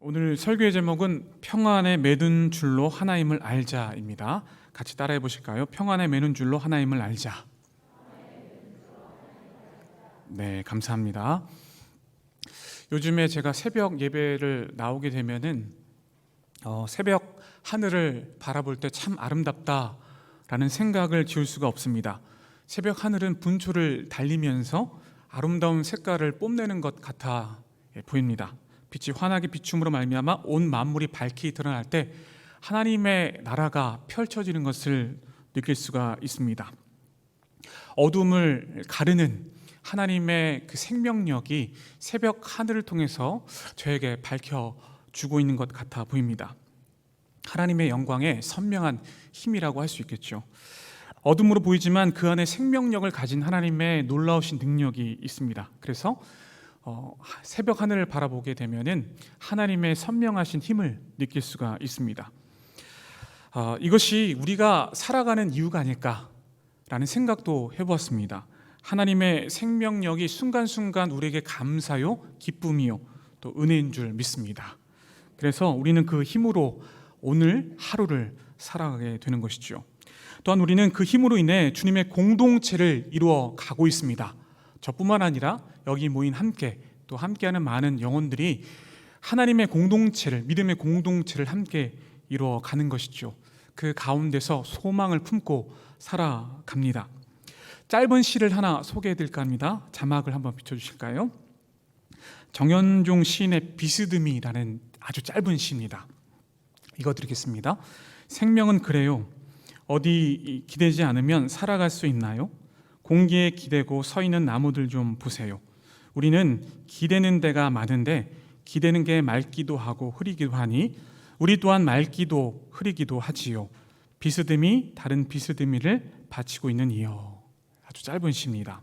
오늘 설교의 제목은 평안에 매는 줄로 하나님을 알자입니다. 같이 따라해 보실까요? 평안에 매는 줄로 하나님을 알자. 네, 감사합니다. 요즘에 제가 새벽 예배를 나오게 되면은 새벽 하늘을 바라볼 때 참 아름답다라는 생각을 지울 수가 없습니다. 새벽 하늘은 분초를 달리면서 아름다운 색깔을 뽐내는 것 같아 보입니다. 빛이 환하게 비춤으로 말미암아 온 만물이 밝히 드러날 때 하나님의 나라가 펼쳐지는 것을 느낄 수가 있습니다. 어둠을 가르는 하나님의 그 생명력이 새벽 하늘을 통해서 저에게 밝혀주고 있는 것 같아 보입니다. 하나님의 영광의 선명한 힘이라고 할 수 있겠죠. 어둠으로 보이지만 그 안에 생명력을 가진 하나님의 놀라우신 능력이 있습니다. 그래서 새벽 하늘을 바라보게 되면은 하나님의 선명하신 힘을 느낄 수가 있습니다. 이것이 우리가 살아가는 이유가 아닐까라는 생각도 해보았습니다. 하나님의 생명력이 순간순간 우리에게 감사요, 기쁨이요, 또 은혜인 줄 믿습니다. 그래서 우리는 그 힘으로 오늘 하루를 살아가게 되는 것이죠. 또한 우리는 그 힘으로 인해 주님의 공동체를 이루어 가고 있습니다. 저뿐만 아니라 여기 모인 또 함께하는 많은 영혼들이 하나님의 공동체를, 믿음의 공동체를 함께 이루어 가는 것이죠. 그 가운데서 소망을 품고 살아갑니다. 짧은 시를 하나 소개해 드릴까 합니다. 자막을 한번 비춰주실까요? 정현종 시인의 비스듬히라는 아주 짧은 시입니다. 이거 드리겠습니다. 생명은 그래요. 어디 기대지 않으면 살아갈 수 있나요? 공기에 기대고 서 있는 나무들 좀 보세요. 우리는 기대는 데가 많은데 기대는 게 맑기도 하고 흐리기도 하니 우리 또한 맑기도 흐리기도 하지요. 비스듬히 다른 비스듬히를 바치고 있는 이여. 아주 짧은 시입니다.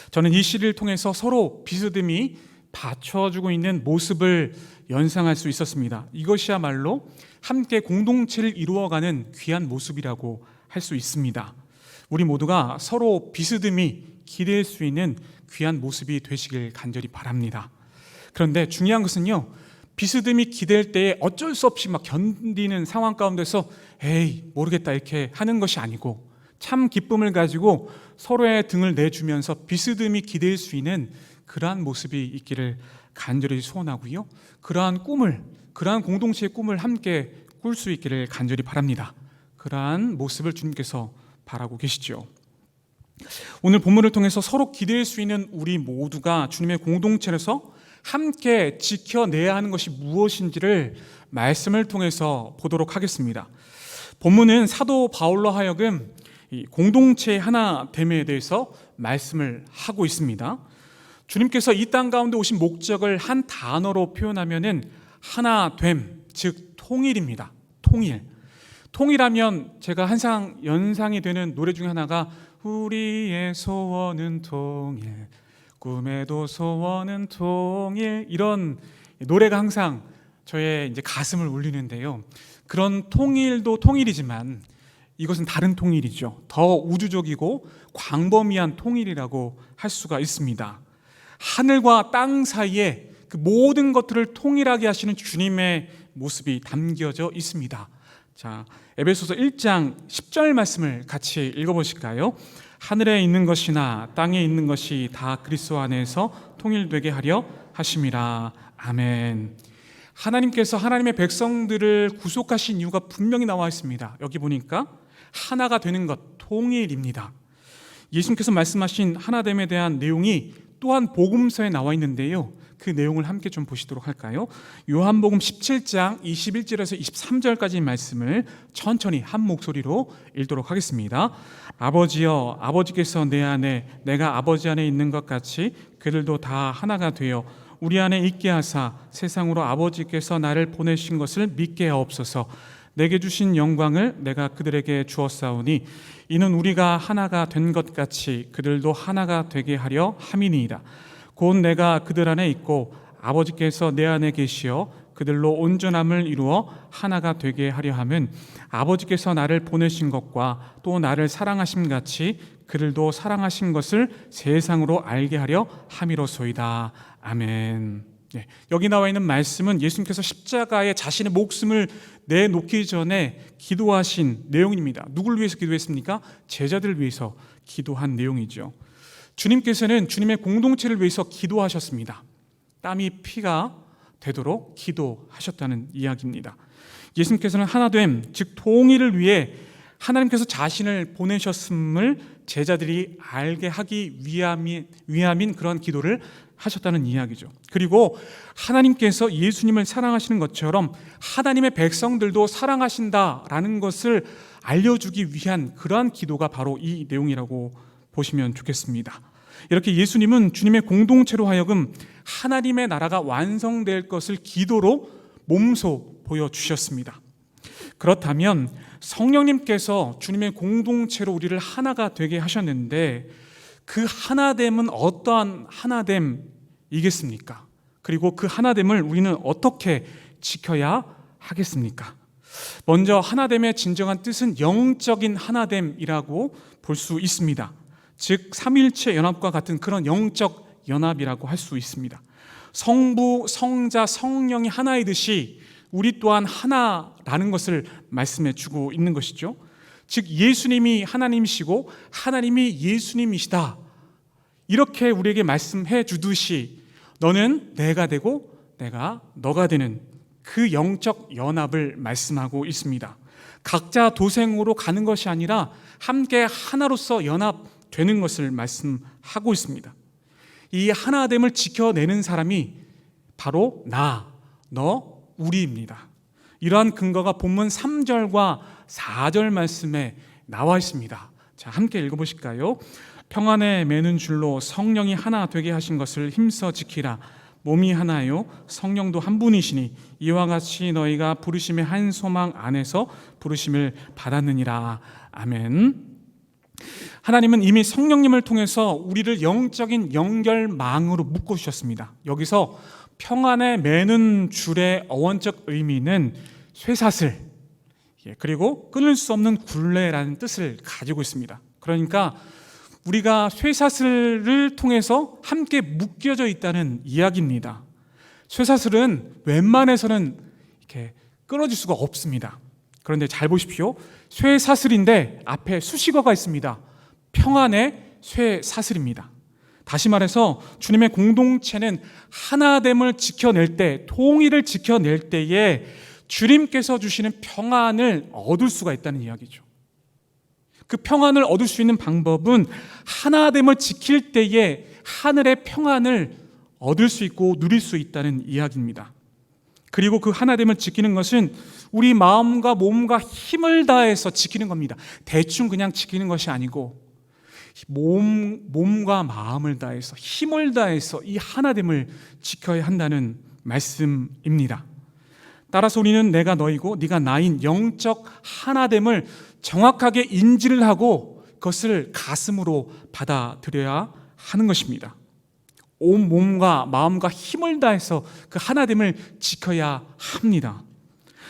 저는 이 시를 통해서 서로 비스듬히 받쳐주고 있는 모습을 연상할 수 있었습니다. 이것이야말로 함께 공동체를 이루어가는 귀한 모습이라고 할 수 있습니다. 우리 모두가 서로 비스듬히 기댈 수 있는 귀한 모습이 되시길 간절히 바랍니다. 그런데 중요한 것은요, 비스듬히 기댈 때에 어쩔 수 없이 막 견디는 상황 가운데서 에이 모르겠다 이렇게 하는 것이 아니고 참 기쁨을 가지고 서로의 등을 내주면서 비스듬히 기댈 수 있는 그러한 모습이 있기를 간절히 소원하고요, 그러한 공동체의 꿈을 함께 꿀 수 있기를 간절히 바랍니다. 그러한 모습을 주님께서 바라고 계시죠. 오늘 본문을 통해서 서로 기댈 수 있는 우리 모두가 주님의 공동체에서 함께 지켜내야 하는 것이 무엇인지를 말씀을 통해서 보도록 하겠습니다. 본문은 사도 바울로 하여금 이 공동체의 하나됨에 대해서 말씀을 하고 있습니다. 주님께서 이 땅 가운데 오신 목적을 한 단어로 표현하면은 하나됨, 즉 통일입니다. 통일하면 제가 항상 연상이 되는 노래 중에 하나가 우리의 소원은 통일, 꿈에도 소원은 통일, 이런 노래가 항상 저의 이제 가슴을 울리는데요. 그런 통일도 통일이지만 이것은 다른 통일이죠. 더 우주적이고 광범위한 통일이라고 할 수가 있습니다. 하늘과 땅 사이에 그 모든 것들을 통일하게 하시는 주님의 모습이 담겨져 있습니다. 자, 에베소서 1장 10절 말씀을 같이 읽어보실까요? 하늘에 있는 것이나 땅에 있는 것이 다 그리스도 안에서 통일되게 하려 하심이라. 아멘. 하나님께서 하나님의 백성들을 구속하신 이유가 분명히 나와 있습니다. 여기 보니까 하나가 되는 것, 통일입니다. 예수님께서 말씀하신 하나됨에 대한 내용이 또한 복음서에 나와 있는데요, 그 내용을 함께 좀 보시도록 할까요? 요한복음 17장 21절에서 23절까지 말씀을 천천히 한 목소리로 읽도록 하겠습니다. 아버지여, 아버지께서 내 안에 내가 아버지 안에 있는 것 같이 그들도 다 하나가 되어 우리 안에 있게 하사 세상으로 아버지께서 나를 보내신 것을 믿게 하옵소서. 내게 주신 영광을 내가 그들에게 주었사오니 이는 우리가 하나가 된 것 같이 그들도 하나가 되게 하려 함이니이다. 곧 내가 그들 안에 있고 아버지께서 내 안에 계시어 그들로 온전함을 이루어 하나가 되게 하려 함은 아버지께서 나를 보내신 것과 또 나를 사랑하심 같이 그들도 사랑하신 것을 세상으로 알게 하려 함이로소이다. 아멘. 여기 나와 있는 말씀은 예수님께서 십자가에 자신의 목숨을 내놓기 전에 기도하신 내용입니다. 누굴 위해서 기도했습니까? 제자들을 위해서 기도한 내용이죠. 주님께서는 주님의 공동체를 위해서 기도하셨습니다. 땀이 피가 되도록 기도하셨다는 이야기입니다. 예수님께서는 하나됨, 즉 통일을 위해 하나님께서 자신을 보내셨음을 제자들이 알게 하기 위함인 그런 기도를 하셨다는 이야기죠. 그리고 하나님께서 예수님을 사랑하시는 것처럼 하나님의 백성들도 사랑하신다라는 것을 알려주기 위한 그러한 기도가 바로 이 내용이라고 보시면 좋겠습니다. 이렇게 예수님은 주님의 공동체로 하여금 하나님의 나라가 완성될 것을 기도로 몸소 보여주셨습니다. 그렇다면 성령님께서 주님의 공동체로 우리를 하나가 되게 하셨는데 그 하나됨은 어떠한 하나됨이겠습니까? 그리고 그 하나됨을 우리는 어떻게 지켜야 하겠습니까? 먼저 하나됨의 진정한 뜻은 영적인 하나됨이라고 볼 수 있습니다. 즉 삼위일체 연합과 같은 그런 영적 연합이라고 할 수 있습니다. 성부, 성자, 성령이 하나이듯이 우리 또한 하나라는 것을 말씀해 주고 있는 것이죠. 즉 예수님이 하나님이시고 하나님이 예수님이시다, 이렇게 우리에게 말씀해 주듯이 너는 내가 되고 내가 너가 되는 그 영적 연합을 말씀하고 있습니다. 각자 도생으로 가는 것이 아니라 함께 하나로서 연합되는 것을 말씀하고 있습니다. 이 하나됨을 지켜내는 사람이 바로 나, 너, 우리입니다. 이러한 근거가 본문 3절과 4절 말씀에 나와 있습니다. 자, 함께 읽어보실까요? 평안에 매는 줄로 성령이 하나 되게 하신 것을 힘써 지키라. 몸이 하나요 성령도 한 분이시니 이와 같이 너희가 부르심의 한 소망 안에서 부르심을 받았느니라. 아멘. 하나님은 이미 성령님을 통해서 우리를 영적인 연결망으로 묶어주셨습니다. 여기서 평안에 매는 줄의 어원적 의미는 쇠사슬, 그리고 끊을 수 없는 굴레라는 뜻을 가지고 있습니다. 그러니까 우리가 쇠사슬을 통해서 함께 묶여져 있다는 이야기입니다. 쇠사슬은 웬만해서는 이렇게 끊어질 수가 없습니다. 그런데 잘 보십시오. 쇠사슬인데 앞에 수식어가 있습니다. 평안의 쇠사슬입니다. 다시 말해서 주님의 공동체는 하나됨을 지켜낼 때, 통일을 지켜낼 때에 주님께서 주시는 평안을 얻을 수가 있다는 이야기죠. 그 평안을 얻을 수 있는 방법은 하나됨을 지킬 때에 하늘의 평안을 얻을 수 있고 누릴 수 있다는 이야기입니다. 그리고 그 하나됨을 지키는 것은 우리 마음과 몸과 힘을 다해서 지키는 겁니다. 대충 그냥 지키는 것이 아니고 몸과 마음을 다해서 힘을 다해서 이 하나됨을 지켜야 한다는 말씀입니다. 따라서 우리는 내가 너이고 네가 나인 영적 하나됨을 정확하게 인지를 하고 그것을 가슴으로 받아들여야 하는 것입니다. 온 몸과 마음과 힘을 다해서 그 하나됨을 지켜야 합니다.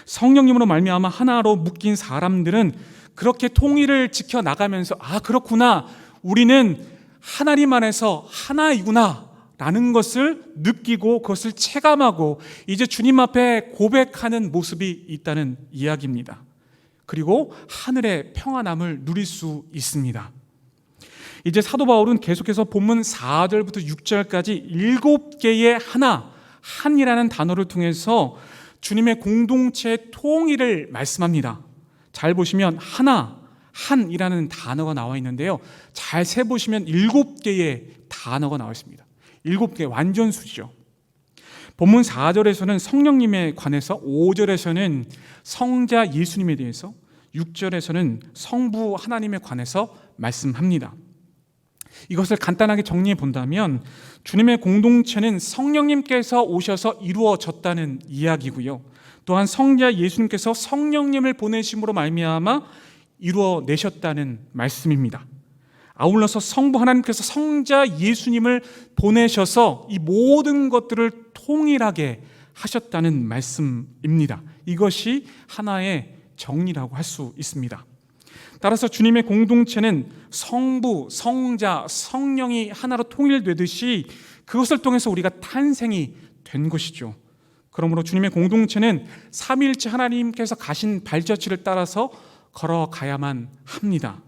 성령님으로 말미암아 하나로 묶인 사람들은 그렇게 통일을 지켜나가면서 그렇구나, 우리는 하나님 안에서 하나이구나 라는 것을 느끼고 그것을 체감하고 이제 주님 앞에 고백하는 모습이 있다는 이야기입니다. 그리고 하늘의 평안함을 누릴 수 있습니다. 이제 사도 바울은 계속해서 본문 4절부터 6절까지 7개의 한이라는 단어를 통해서 주님의 공동체의 통일을 말씀합니다. 잘 보시면 한이라는 단어가 나와 있는데요, 잘 세보시면 7개의 단어가 나와 있습니다. 7개, 완전수죠. 본문 4절에서는 성령님에 관해서, 5절에서는 성자 예수님에 대해서, 6절에서는 성부 하나님에 관해서 말씀합니다. 이것을 간단하게 정리해 본다면 주님의 공동체는 성령님께서 오셔서 이루어졌다는 이야기고요, 또한 성자 예수님께서 성령님을 보내심으로 말미암아 이루어내셨다는 말씀입니다. 아울러서 성부 하나님께서 성자 예수님을 보내셔서 이 모든 것들을 통일하게 하셨다는 말씀입니다. 이것이 하나의 정리라고 할 수 있습니다. 따라서 주님의 공동체는 성부, 성자, 성령이 하나로 통일되듯이 그것을 통해서 우리가 탄생이 된 것이죠. 그러므로 주님의 공동체는 삼위일체 하나님께서 가신 발자취를 따라서 걸어가야만 합니다.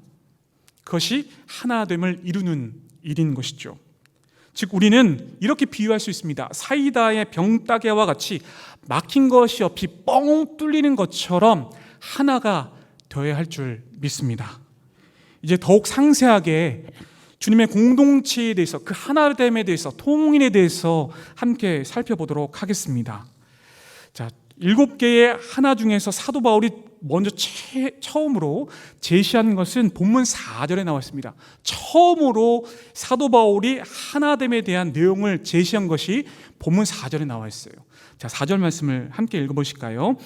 그것이 하나됨을 이루는 일인 것이죠. 즉 우리는 이렇게 비유할 수 있습니다. 사이다의 병따개와 같이 막힌 것이 없이 뻥 뚫리는 것처럼 하나가 되어야 할 줄 믿습니다. 이제 더욱 상세하게 주님의 공동체에 대해서, 그 하나됨에 대해서, 통일에 대해서 함께 살펴보도록 하겠습니다. 자, 7개의 하나 중에서 사도 바울이 먼저 처음으로 제시한 것은 본문 4절에 나와 있습니다. 처음으로 사도 바울이 하나됨에 대한 내용을 제시한 것이 본문 4절에 나와 있어요. 자, 4절 말씀을 함께 읽어보실까요?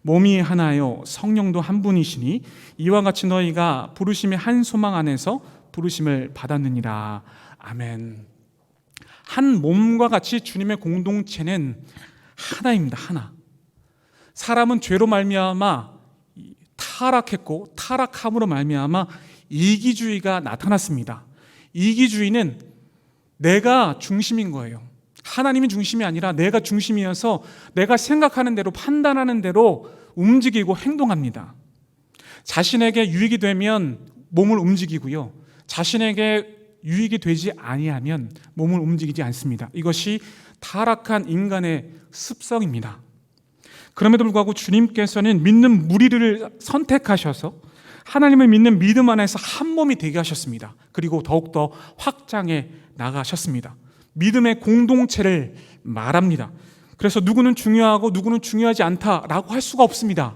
몸이 하나요 성령도 한 분이시니 이와 같이 너희가 부르심의 한 소망 안에서 부르심을 받았느니라. 아멘. 한 몸과 같이 주님의 공동체는 하나입니다. 하나. 사람은 죄로 말미암아 타락했고 타락함으로 말미암아 이기주의가 나타났습니다. 이기주의는 내가 중심인 거예요. 하나님이 중심이 아니라 내가 중심이어서 내가 생각하는 대로, 판단하는 대로 움직이고 행동합니다. 자신에게 유익이 되면 몸을 움직이고요, 자신에게 유익이 되지 아니하면 몸을 움직이지 않습니다. 이것이 타락한 인간의 습성입니다. 그럼에도 불구하고 주님께서는 믿는 무리를 선택하셔서 하나님을 믿는 믿음 안에서 한 몸이 되게 하셨습니다. 그리고 더욱더 확장해 나가셨습니다. 믿음의 공동체를 말합니다. 그래서 누구는 중요하고 누구는 중요하지 않다라고 할 수가 없습니다.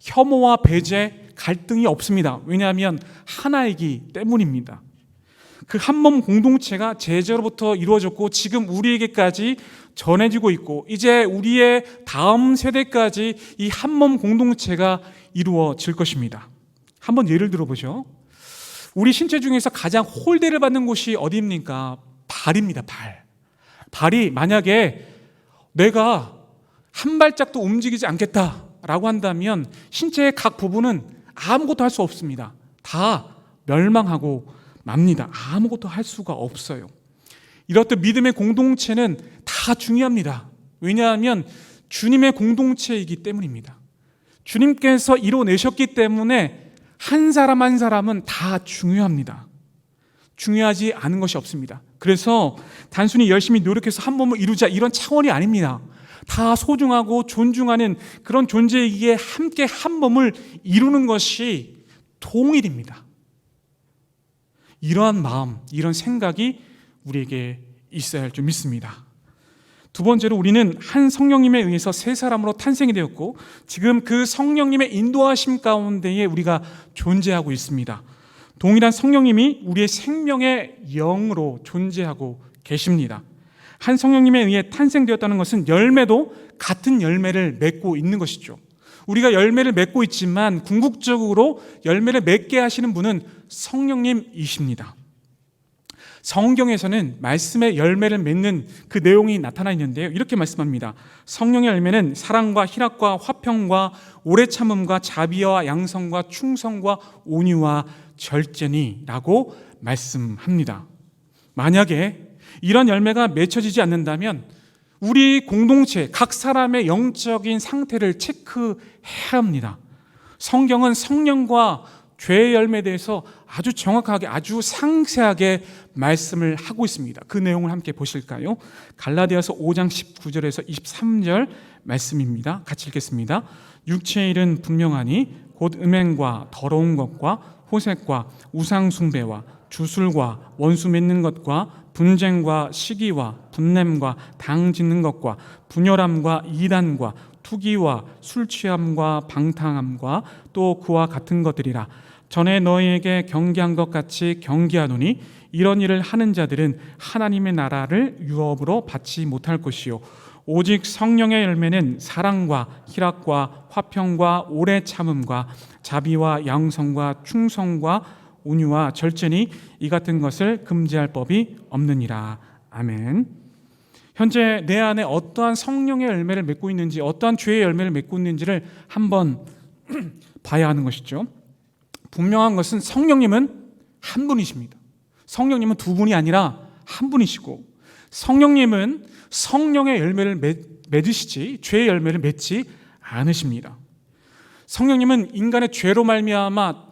혐오와 배제, 갈등이 없습니다. 왜냐하면 하나이기 때문입니다. 그 한 몸 공동체가 제자로부터 이루어졌고 지금 우리에게까지 전해지고 있고 이제 우리의 다음 세대까지 이 한 몸 공동체가 이루어질 것입니다. 한번 예를 들어보죠. 우리 신체 중에서 가장 홀대를 받는 곳이 어디입니까? 발입니다. 발이 만약에 내가 한 발짝도 움직이지 않겠다라고 한다면 신체의 각 부분은 아무것도 할 수 없습니다. 다 멸망하고 맙니다. 아무것도 할 수가 없어요. 이렇듯 믿음의 공동체는 다 중요합니다. 왜냐하면 주님의 공동체이기 때문입니다. 주님께서 이뤄내셨기 때문에 한 사람 한 사람은 다 중요합니다. 중요하지 않은 것이 없습니다. 그래서 단순히 열심히 노력해서 한 몸을 이루자 이런 차원이 아닙니다. 다 소중하고 존중하는 그런 존재이기에 함께 한 몸을 이루는 것이 통일입니다. 이러한 마음, 이런 생각이 우리에게 있어야 할 줄 믿습니다. 두 번째로 우리는 한 성령님에 의해서 새 사람으로 탄생이 되었고 지금 그 성령님의 인도하심 가운데에 우리가 존재하고 있습니다. 동일한 성령님이 우리의 생명의 영으로 존재하고 계십니다. 한 성령님에 의해 탄생되었다는 것은 열매도 같은 열매를 맺고 있는 것이죠. 우리가 열매를 맺고 있지만 궁극적으로 열매를 맺게 하시는 분은 성령님이십니다. 성경에서는 말씀의 열매를 맺는 그 내용이 나타나 있는데요, 이렇게 말씀합니다. 성령의 열매는 사랑과 희락과 화평과 오래 참음과 자비와 양성과 충성과 온유와 절제니라고 말씀합니다. 만약에 이런 열매가 맺혀지지 않는다면 우리 공동체 각 사람의 영적인 상태를 체크해야 합니다. 성경은 성령과 죄의 열매에 대해서 아주 정확하게, 아주 상세하게 말씀을 하고 있습니다. 그 내용을 함께 보실까요? 갈라디아서 5장 19절에서 23절 말씀입니다. 같이 읽겠습니다. 육체의 일은 분명하니 곧 음행과 더러운 것과 호색과 우상 숭배와 주술과 원수 맺는 것과 분쟁과 시기와 분냄과 당 짓는 것과 분열함과 이단과 투기와 술 취함과 방탕함과 또 그와 같은 것들이라. 전에 너희에게 경계한 것 같이 경계하노니 이런 일을 하는 자들은 하나님의 나라를 유업으로 받지 못할 것이요 오직 성령의 열매는 사랑과 희락과 화평과 오래 참음과 자비와 양성과 충성과 온유와 절제니 이 같은 것을 금지할 법이 없느니라. 아멘. 현재 내 안에 어떠한 성령의 열매를 맺고 있는지, 어떠한 죄의 열매를 맺고 있는지를 한번 봐야 하는 것이죠. 분명한 것은 성령님은 한 분이십니다. 성령님은 두 분이 아니라 한 분이시고 성령님은 성령의 열매를 맺으시지 죄의 열매를 맺지 않으십니다. 성령님은 인간의 죄로 말미암아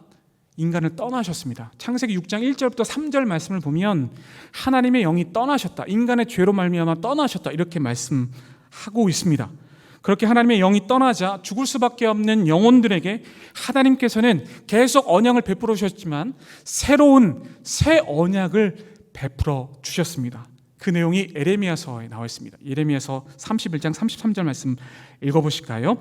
인간을 떠나셨습니다. 창세기 6장 1절부터 3절 말씀을 보면 하나님의 영이 떠나셨다, 인간의 죄로 말미암아 떠나셨다, 이렇게 말씀하고 있습니다. 그렇게 하나님의 영이 떠나자 죽을 수밖에 없는 영혼들에게 하나님께서는 계속 언약을 베풀어 주셨지만 새로운 새 언약을 베풀어 주셨습니다. 그 내용이 에레미야서에 나와 있습니다. 에레미야서 31장 33절 말씀 읽어보실까요?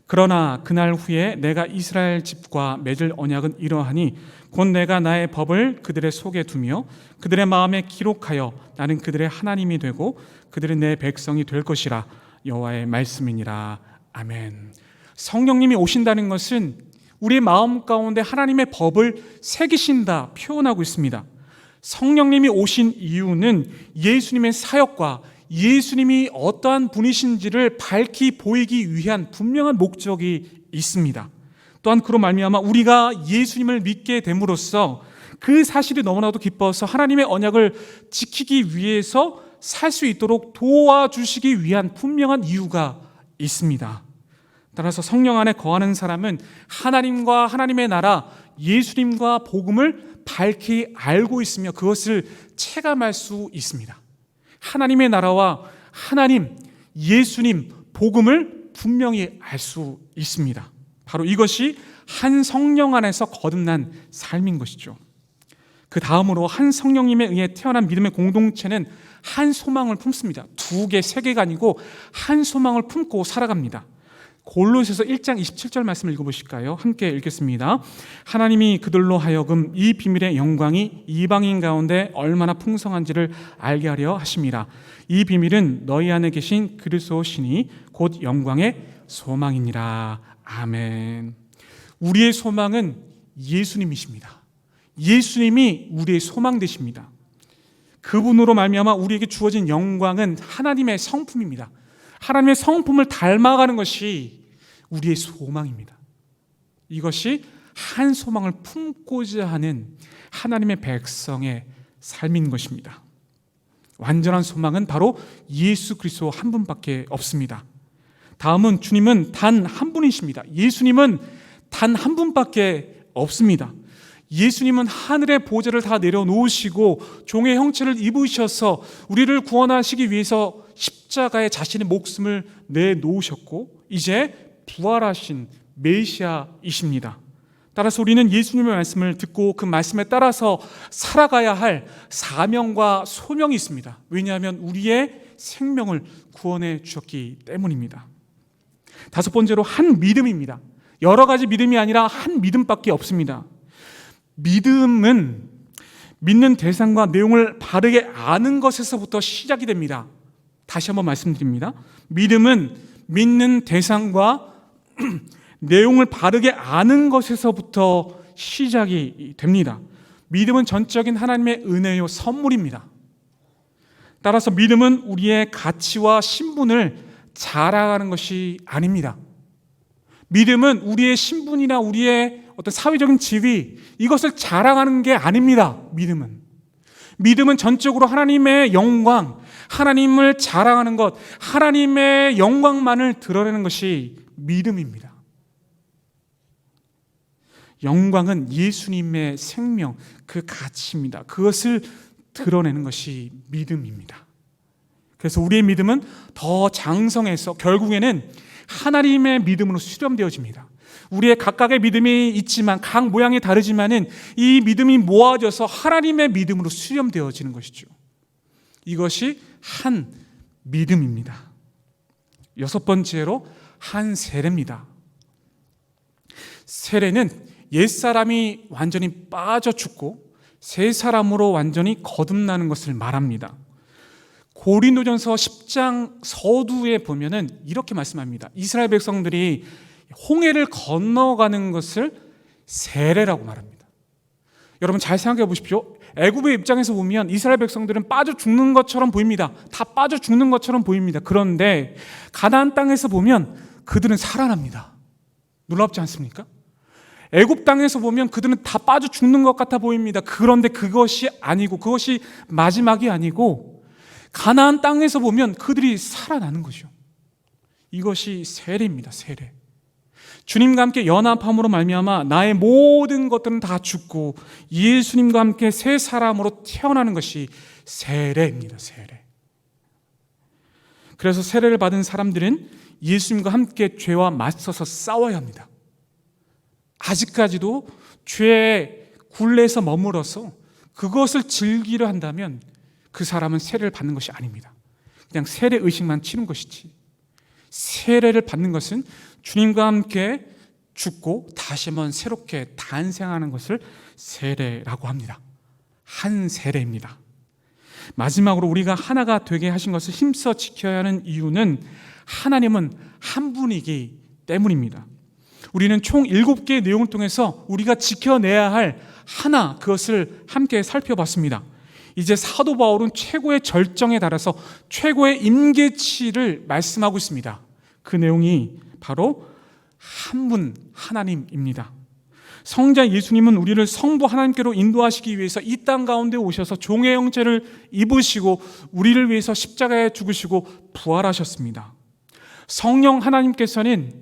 그러나 그날 후에 내가 이스라엘 집과 맺을 언약은 이러하니 곧 내가 나의 법을 그들의 속에 두며 그들의 마음에 기록하여 나는 그들의 하나님이 되고 그들은 내 백성이 될 것이라. 여호와의 말씀이니라. 아멘. 성령님이 오신다는 것은 우리의 마음 가운데 하나님의 법을 새기신다 표현하고 있습니다. 성령님이 오신 이유는 예수님의 사역과 예수님이 어떠한 분이신지를 밝히 보이기 위한 분명한 목적이 있습니다. 또한 그로 말미암아 우리가 예수님을 믿게 됨으로써 그 사실이 너무나도 기뻐서 하나님의 언약을 지키기 위해서 살 수 있도록 도와주시기 위한 분명한 이유가 있습니다. 따라서 성령 안에 거하는 사람은 하나님과 하나님의 나라, 예수님과 복음을 밝히 알고 있으며 그것을 체감할 수 있습니다. 하나님의 나라와 하나님, 예수님, 복음을 분명히 알 수 있습니다. 바로 이것이 한 성령 안에서 거듭난 삶인 것이죠. 그 다음으로 한 성령님에 의해 태어난 믿음의 공동체는 한 소망을 품습니다. 두 개, 세 개가 아니고 한 소망을 품고 살아갑니다. 골로새서 1장 27절 말씀을 읽어보실까요? 함께 읽겠습니다. 하나님이 그들로 하여금 이 비밀의 영광이 이방인 가운데 얼마나 풍성한지를 알게 하려 하심이라. 이 비밀은 너희 안에 계신 그리스도시니 곧 영광의 소망이니라. 아멘. 우리의 소망은 예수님이십니다. 예수님이 우리의 소망 되십니다. 그분으로 말미암아 우리에게 주어진 영광은 하나님의 성품입니다. 하나님의 성품을 닮아가는 것이 우리의 소망입니다. 이것이 한 소망을 품고자 하는 하나님의 백성의 삶인 것입니다. 완전한 소망은 바로 예수 그리스도 한 분밖에 없습니다. 다음은 주님은 단 한 분이십니다. 예수님은 단 한 분밖에 없습니다. 예수님은 하늘의 보좌를 다 내려놓으시고 종의 형체를 입으셔서 우리를 구원하시기 위해서 십자가에 자신의 목숨을 내놓으셨고 이제 부활하신 메시아이십니다. 따라서 우리는 예수님의 말씀을 듣고 그 말씀에 따라서 살아가야 할 사명과 소명이 있습니다. 왜냐하면 우리의 생명을 구원해 주셨기 때문입니다. 다섯 번째로 한 믿음입니다. 여러 가지 믿음이 아니라 한 믿음밖에 없습니다. 믿음은 믿는 대상과 내용을 바르게 아는 것에서부터 시작이 됩니다. 다시 한번 말씀드립니다. 믿음은 믿는 대상과 내용을 바르게 아는 것에서부터 시작이 됩니다. 믿음은 전적인 하나님의 은혜요 선물입니다. 따라서 믿음은 우리의 가치와 신분을 자랑하는 것이 아닙니다. 믿음은 우리의 신분이나 우리의 어떤 사회적인 지위, 이것을 자랑하는 게 아닙니다. 믿음은 전적으로 하나님의 영광, 하나님을 자랑하는 것, 하나님의 영광만을 드러내는 것이 믿음입니다. 영광은 예수님의 생명, 그 가치입니다. 그것을 드러내는 것이 믿음입니다. 그래서 우리의 믿음은 더 장성해서 결국에는 하나님의 믿음으로 수렴되어집니다. 우리의 각각의 믿음이 있지만 각 모양이 다르지만은 이 믿음이 모아져서 하나님의 믿음으로 수렴되어지는 것이죠. 이것이 한 믿음입니다. 여섯 번째로 한 세례입니다. 세례는 옛사람이 완전히 빠져 죽고 새 사람으로 완전히 거듭나는 것을 말합니다. 고린도전서 10장 서두에 보면은 이렇게 말씀합니다. 이스라엘 백성들이 홍해를 건너가는 것을 세례라고 말합니다. 여러분 잘 생각해 보십시오. 애굽의 입장에서 보면 이스라엘 백성들은 빠져 죽는 것처럼 보입니다. 다 빠져 죽는 것처럼 보입니다. 그런데 가나안 땅에서 보면 그들은 살아납니다. 놀랍지 않습니까? 애굽 땅에서 보면 그들은 다 빠져 죽는 것 같아 보입니다. 그런데 그것이 아니고, 그것이 마지막이 아니고 가나안 땅에서 보면 그들이 살아나는 것이요. 이것이 세례입니다. 세례. 주님과 함께 연합함으로 말미암아 나의 모든 것들은 다 죽고 예수님과 함께 새 사람으로 태어나는 것이 세례입니다. 세례. 그래서 세례를 받은 사람들은 예수님과 함께 죄와 맞서서 싸워야 합니다. 아직까지도 죄의 굴레에서 머물러서 그것을 즐기려 한다면 그 사람은 세례를 받는 것이 아닙니다. 그냥 세례 의식만 치는 것이지, 세례를 받는 것은 주님과 함께 죽고 다시 한번 새롭게 탄생하는 것을 세례라고 합니다. 한 세례입니다. 마지막으로 우리가 하나가 되게 하신 것을 힘써 지켜야 하는 이유는 하나님은 한 분이기 때문입니다. 우리는 총 7개의 내용을 통해서 우리가 지켜내야 할 하나, 그것을 함께 살펴봤습니다. 이제 사도 바울은 최고의 절정에 달해서 최고의 임계치를 말씀하고 있습니다. 그 내용이 바로 한 분 하나님입니다. 성자 예수님은 우리를 성부 하나님께로 인도하시기 위해서 이 땅 가운데 오셔서 종의 형체를 입으시고 우리를 위해서 십자가에 죽으시고 부활하셨습니다. 성령 하나님께서는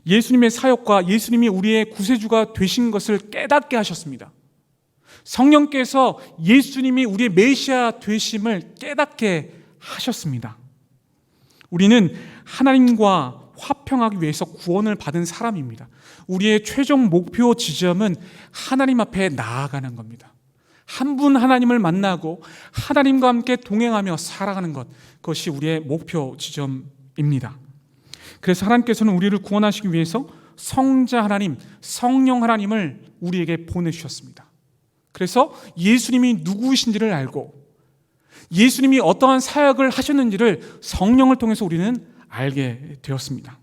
예수님의 사역과 예수님이 우리의 구세주가 되신 것을 깨닫게 하셨습니다. 성령께서 예수님이 우리의 메시아 되심을 깨닫게 하셨습니다. 우리는 하나님과 화평하기 위해서 구원을 받은 사람입니다. 우리의 최종 목표 지점은 하나님 앞에 나아가는 겁니다. 한 분 하나님을 만나고 하나님과 함께 동행하며 살아가는 것, 그것이 우리의 목표 지점입니다. 그래서 하나님께서는 우리를 구원하시기 위해서 성자 하나님, 성령 하나님을 우리에게 보내주셨습니다. 그래서 예수님이 누구이신지를 알고 예수님이 어떠한 사역을 하셨는지를 성령을 통해서 우리는 알게 되었습니다.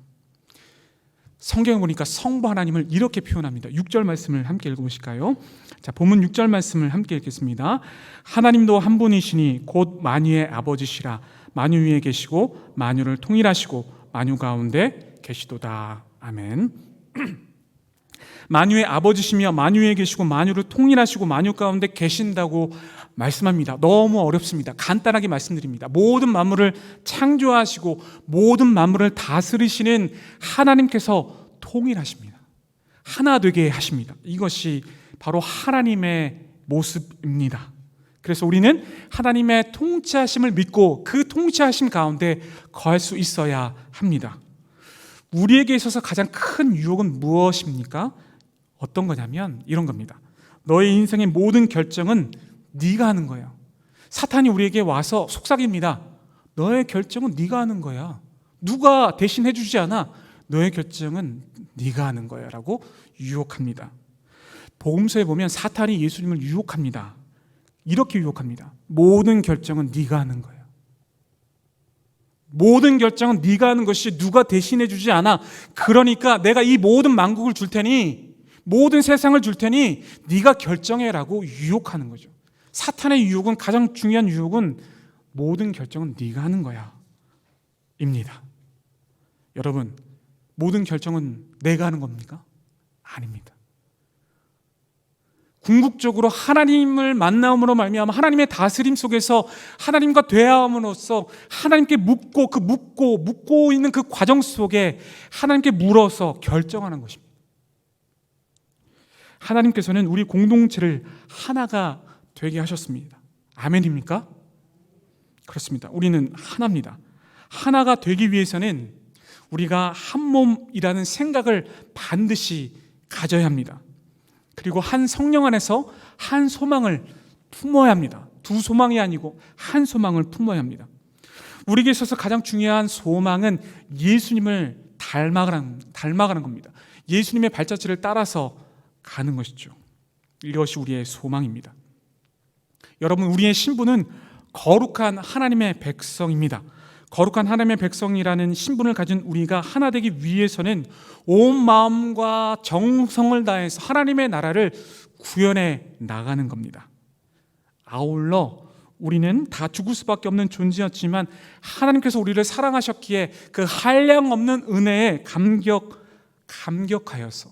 성경에 보니까 성부 하나님을 이렇게 표현합니다. 6절 말씀을 함께 읽어보실까요? 자, 본문 6절 말씀을 함께 읽겠습니다. 하나님도 한 분이시니 곧 만유의 아버지시라. 만유 위에 계시고 만유를 통일하시고 만유 가운데 계시도다. 아멘. 만유의 아버지시며 만유 위에 계시고 만유를 통일하시고 만유 가운데 계신다고 말씀합니다. 너무 어렵습니다. 간단하게 말씀드립니다. 모든 만물을 창조하시고 모든 만물을 다스리시는 하나님께서 통일하십니다. 하나 되게 하십니다. 이것이 바로 하나님의 모습입니다. 그래서 우리는 하나님의 통치하심을 믿고 그 통치하심 가운데 거할 수 있어야 합니다. 우리에게 있어서 가장 큰 유혹은 무엇입니까? 어떤 거냐면 이런 겁니다. 너의 인생의 모든 결정은 네가 하는 거예요. 사탄이 우리에게 와서 속삭입니다. 너의 결정은 네가 하는 거야. 누가 대신 해주지 않아. 너의 결정은 네가 하는 거야 라고 유혹합니다. 복음서에 보면 사탄이 예수님을 유혹합니다. 이렇게 유혹합니다. 모든 결정은 네가 하는 거야. 모든 결정은 네가 하는 것이 누가 대신해 주지 않아. 그러니까 내가 이 모든 만국을 줄 테니, 모든 세상을 줄 테니 네가 결정해라고 유혹하는 거죠. 사탄의 유혹은, 가장 중요한 유혹은 모든 결정은 네가 하는 거야 입니다. 여러분, 모든 결정은 내가 하는 겁니까? 아닙니다. 궁극적으로 하나님을 만남으로 말미암아 하나님의 다스림 속에서 하나님과 대화함으로써 하나님께 묻고 있는 그 과정 속에 하나님께 물어서 결정하는 것입니다. 하나님께서는 우리 공동체를 하나가 되게 하셨습니다. 아멘입니까? 그렇습니다. 우리는 하나입니다. 하나가 되기 위해서는 우리가 한 몸이라는 생각을 반드시 가져야 합니다. 그리고 한 성령 안에서 한 소망을 품어야 합니다. 두 소망이 아니고 한 소망을 품어야 합니다. 우리에게 있어서 가장 중요한 소망은 예수님을 닮아가는 겁니다. 예수님의 발자취를 따라서 가는 것이죠. 이것이 우리의 소망입니다. 여러분, 우리의 신분은 거룩한 하나님의 백성입니다. 거룩한 하나님의 백성이라는 신분을 가진 우리가 하나 되기 위해서는 온 마음과 정성을 다해서 하나님의 나라를 구현해 나가는 겁니다. 아울러 우리는 다 죽을 수밖에 없는 존재였지만 하나님께서 우리를 사랑하셨기에 그 한량없는 은혜에 감격하여서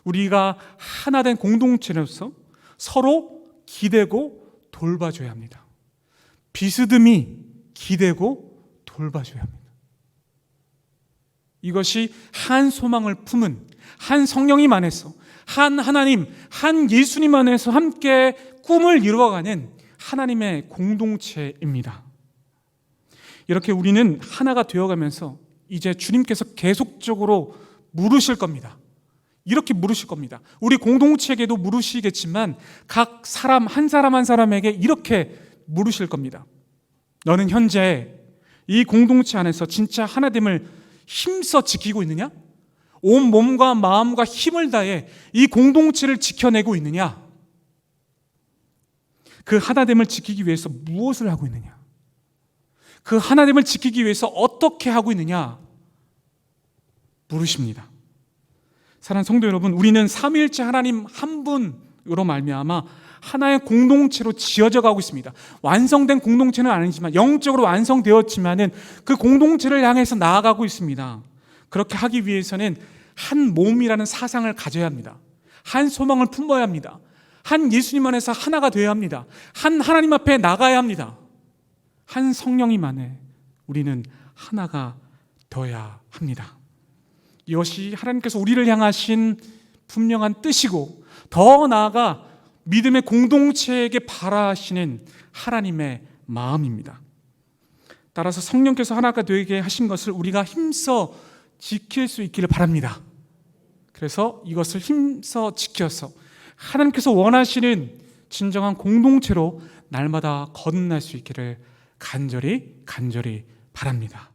우리가 하나 된 공동체로서 서로 기대고 돌봐줘야 합니다. 비스듬히 기대고 돌봐줘야 합니다. 이것이 한 소망을 품은 한 성령님 안에서, 한 하나님, 한 예수님 안에서 함께 꿈을 이루어가는 하나님의 공동체입니다. 이렇게 우리는 하나가 되어가면서 이제 주님께서 계속적으로 물으실 겁니다. 이렇게 물으실 겁니다. 우리 공동체에게도 물으시겠지만 각 사람 한 사람에게 이렇게 물으실 겁니다. 너는 현재 이 공동체 안에서 진짜 하나됨을 힘써 지키고 있느냐? 온 몸과 마음과 힘을 다해 이 공동체를 지켜내고 있느냐? 그 하나됨을 지키기 위해서 무엇을 하고 있느냐? 그 하나됨을 지키기 위해서 어떻게 하고 있느냐? 물으십니다. 사랑하는 성도 여러분, 우리는 삼위일체 하나님 한 분으로 말미암아 하나의 공동체로 지어져 가고 있습니다. 완성된 공동체는 아니지만 영적으로 완성되었지만은 그 공동체를 향해서 나아가고 있습니다. 그렇게 하기 위해서는 한 몸이라는 사상을 가져야 합니다. 한 소망을 품어야 합니다. 한 예수님 안에서 하나가 되어야 합니다. 한 하나님 앞에 나가야 합니다. 한 성령님 안에 우리는 하나가 되어야 합니다. 이것이 하나님께서 우리를 향하신 분명한 뜻이고, 더 나아가 믿음의 공동체에게 바라시는 하나님의 마음입니다. 따라서 성령께서 하나가 되게 하신 것을 우리가 힘써 지킬 수 있기를 바랍니다. 그래서 이것을 힘써 지켜서 하나님께서 원하시는 진정한 공동체로 날마다 거듭날 수 있기를 간절히 바랍니다.